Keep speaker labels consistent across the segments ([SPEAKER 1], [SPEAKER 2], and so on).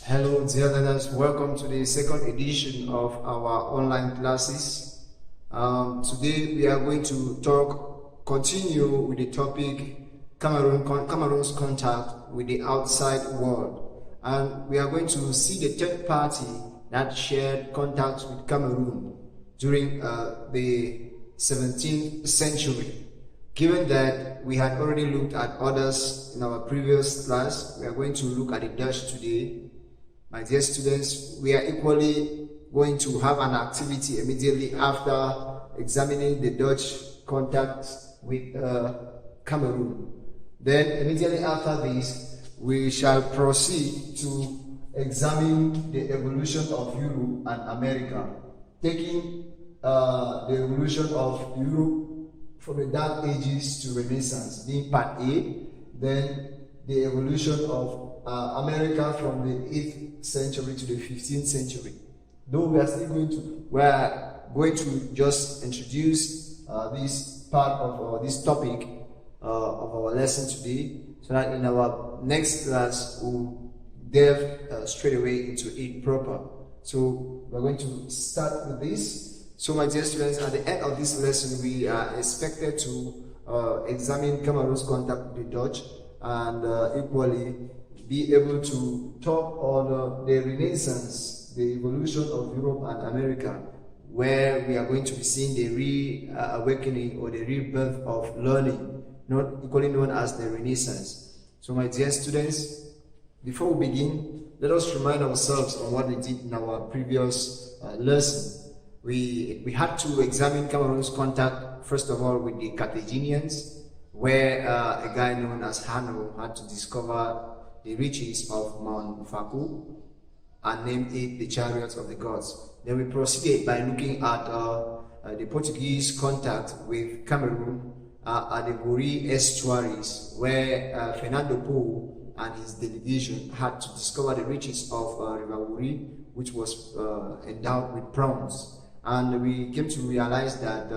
[SPEAKER 1] Hello dear learners, welcome to the second edition of our online classes. Today we are going to continue with the topic Cameroon's contact with the outside world, and we are going to see the third party that shared contact with Cameroon during the 17th century. Given that we had already looked at others in our previous class, we are going to look at the Dutch today. My dear students, we are equally going to have an activity immediately after examining the Dutch contact with Cameroon. Then immediately after this, we shall proceed to examine the evolution of Europe and America, taking the evolution of Europe from the Dark Ages to Renaissance, being part A, then the evolution of America from the 8th century to the 15th century. Though we are going to just introduce this part of this topic of our lesson today, so that in our next class we'll delve straight away into it proper. So we're going to start with this. So my dear students, at the end of this lesson, we are expected to examine Cameroon's contact with the Dutch and equally be able to talk on the Renaissance, the evolution of Europe and America, where we are going to be seeing the reawakening or the rebirth of learning, not equally known as the Renaissance. So my dear students, before we begin, let us remind ourselves on what we did in our previous lesson. We had to examine Cameroon's contact, first of all, with the Carthaginians, where a guy known as Hanno had to discover the riches of Mount Faku and named it the Chariots of the Gods. Then we proceeded by looking at the Portuguese contact with Cameroon at the Vori estuaries, where Fernando Po and his delegation had to discover the riches of River Vori, which was endowed with prawns. And we came to realize that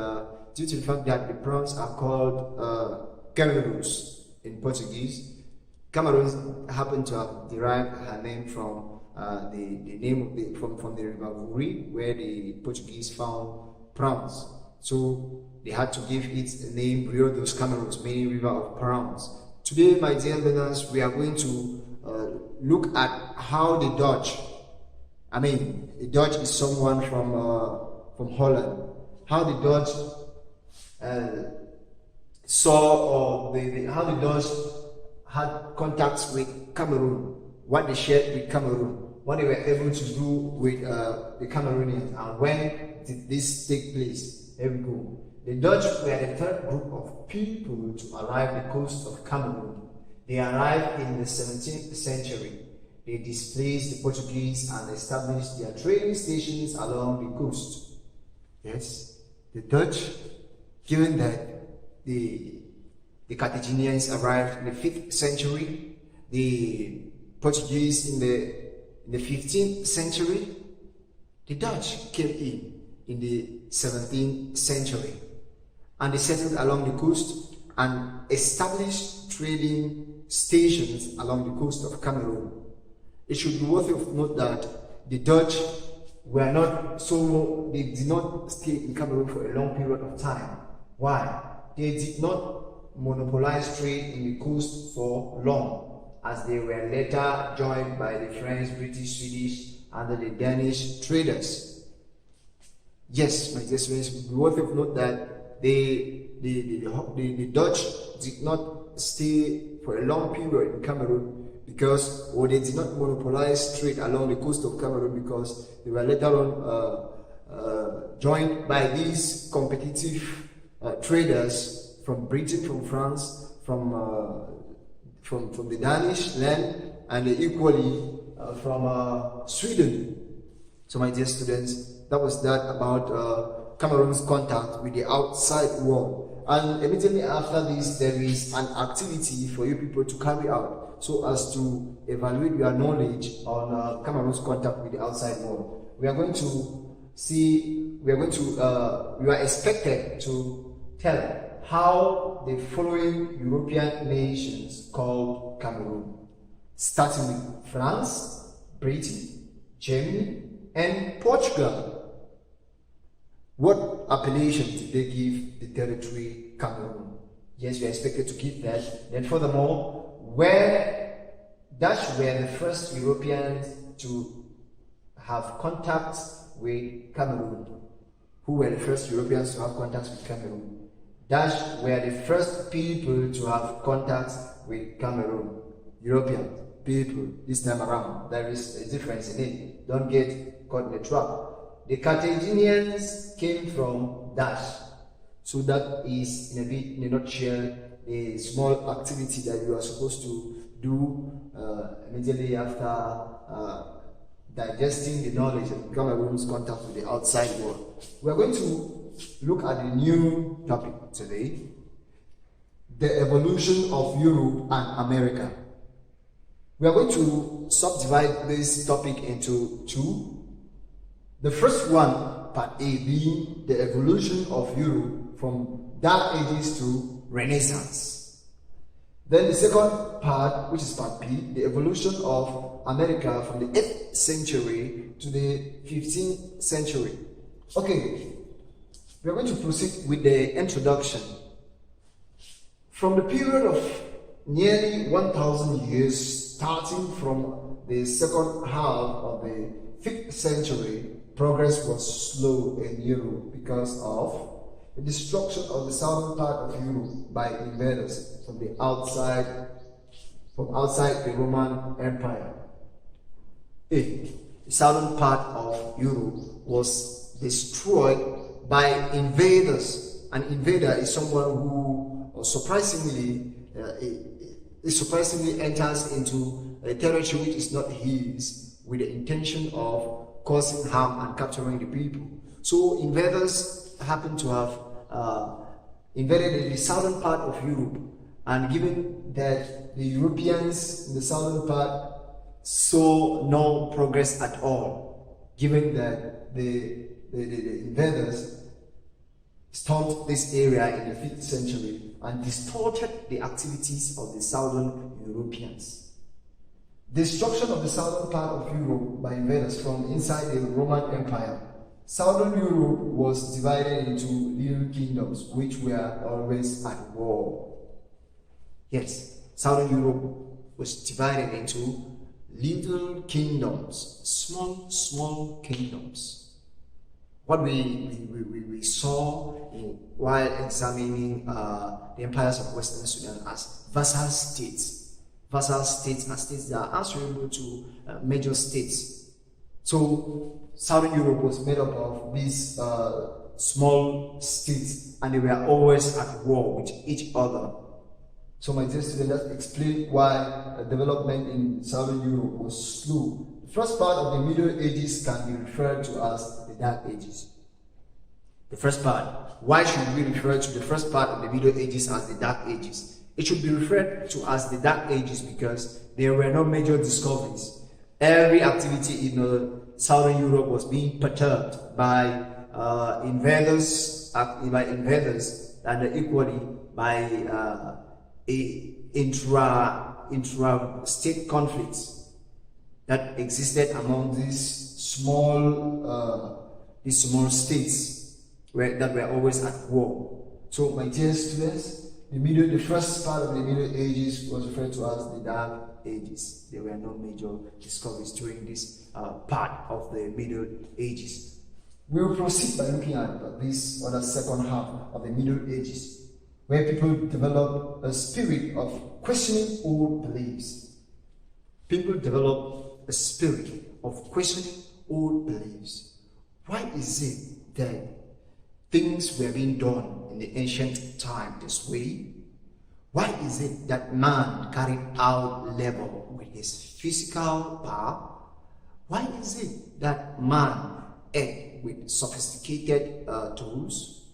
[SPEAKER 1] due to the fact that the prawns are called Cameroons in Portuguese, Cameroon happened to have derived her name from the name of from the River Vori, where the Portuguese found prawns. So they had to give it a name, Rio dos Cameroons, meaning River of Prawns. Today, my dear learners, we are going to look at how the Dutch, the Dutch is someone from Holland, how the Dutch how the Dutch had contacts with Cameroon, what they shared with Cameroon, what they were able to do with the Cameroonians, and when did this take place. There we go. The Dutch were the third group of people to arrive the coast of Cameroon. They arrived in the 17th century. They displaced the Portuguese and established their trading stations along the coast. Yes, the Dutch, given that the Carthaginians arrived in the 5th century, the Portuguese in the 15th century, the Dutch came in the 17th century, and they settled along the coast and established trading stations along the coast of Cameroon. It should be worthy of note that the Dutch they did not stay in Cameroon for a long period of time. Why? They did not monopolize trade in the coast for long, as they were later joined by the French, British, Swedish, and the Danish traders. Yes, my dear students, it would be worthy of note that the Dutch did not stay for a long period in Cameroon they did not monopolize trade along the coast of Cameroon, because they were later on joined by these competitive traders from Britain, from France, from the Danish land, and equally from Sweden. So my dear students, that was that about Cameroon's contact with the outside world. And immediately after this, there is an activity for you people to carry out, so as to evaluate your knowledge on Cameroon's contact with the outside world. We are expected to tell how the following European nations called Cameroon, starting with France, Britain, Germany, and Portugal. What appellation did they give the territory Cameroon? Yes, we are expected to give that. Then furthermore, Dutch were the first Europeans to have contact with Cameroon. Who were the first Europeans to have contact with Cameroon? Dutch were the first people to have contact with Cameroon. European people this time around. There is a difference in it. Don't get caught in the trap. The Carthaginians came from Dutch. So that is, in a nutshell, a small activity that you are supposed to do immediately after digesting the knowledge of Cameroon's contact with the outside world. We are going to look at the new topic today, the evolution of Europe and America. We are going to subdivide this topic into two. The first one, part A, being the evolution of Europe from Dark Ages to Renaissance. Then the second part, which is part B, the evolution of America from the 8th century to the 15th century. Okay, we are going to proceed with the introduction. From the period of nearly 1,000 years, starting from the second half of the 5th century, progress was slow in Europe because of the destruction of the southern part of Europe by invaders from outside the Roman Empire. The southern part of Europe was destroyed by invaders. An invader is someone who surprisingly enters into a territory which is not his, with the intention of causing harm and capturing the people. So invaders happen to have invaded the southern part of Europe, and given that the Europeans in the southern part saw no progress at all, given that the invaders stormed this area in the 5th century and distorted the activities of the southern Europeans. Destruction of the southern part of Europe by invaders from inside the Roman Empire. Southern Europe was divided into little kingdoms which were always at war. Yes, Southern Europe was divided into little kingdoms, small kingdoms. What we saw while examining the empires of Western Sudan as vassal states. Vassal states are states that are answerable to major states. So Southern Europe was made up of these small states, and they were always at war with each other. So my dear student, let's explain why development in Southern Europe was slow. The first part of the Middle Ages can be referred to as the Dark Ages. The first part. Why should we refer to the first part of the Middle Ages as the Dark Ages? It should be referred to as the Dark Ages because there were no major discoveries. Every activity in Southern Europe was being perturbed by invaders, and equally by intra-state conflicts that existed among these small states that were always at war. So, my dear students, the first part of the Middle Ages was referred to as the Dark Ages. There were no major discoveries during this part of the Middle Ages. We will proceed by looking at this other second half of the Middle Ages, where people develop a spirit of questioning old beliefs. People develop a spirit of questioning old beliefs. Why is it that things were being done in the ancient time this way? Why is it that man carried out labor with his physical power? Why is it that man ate with sophisticated tools?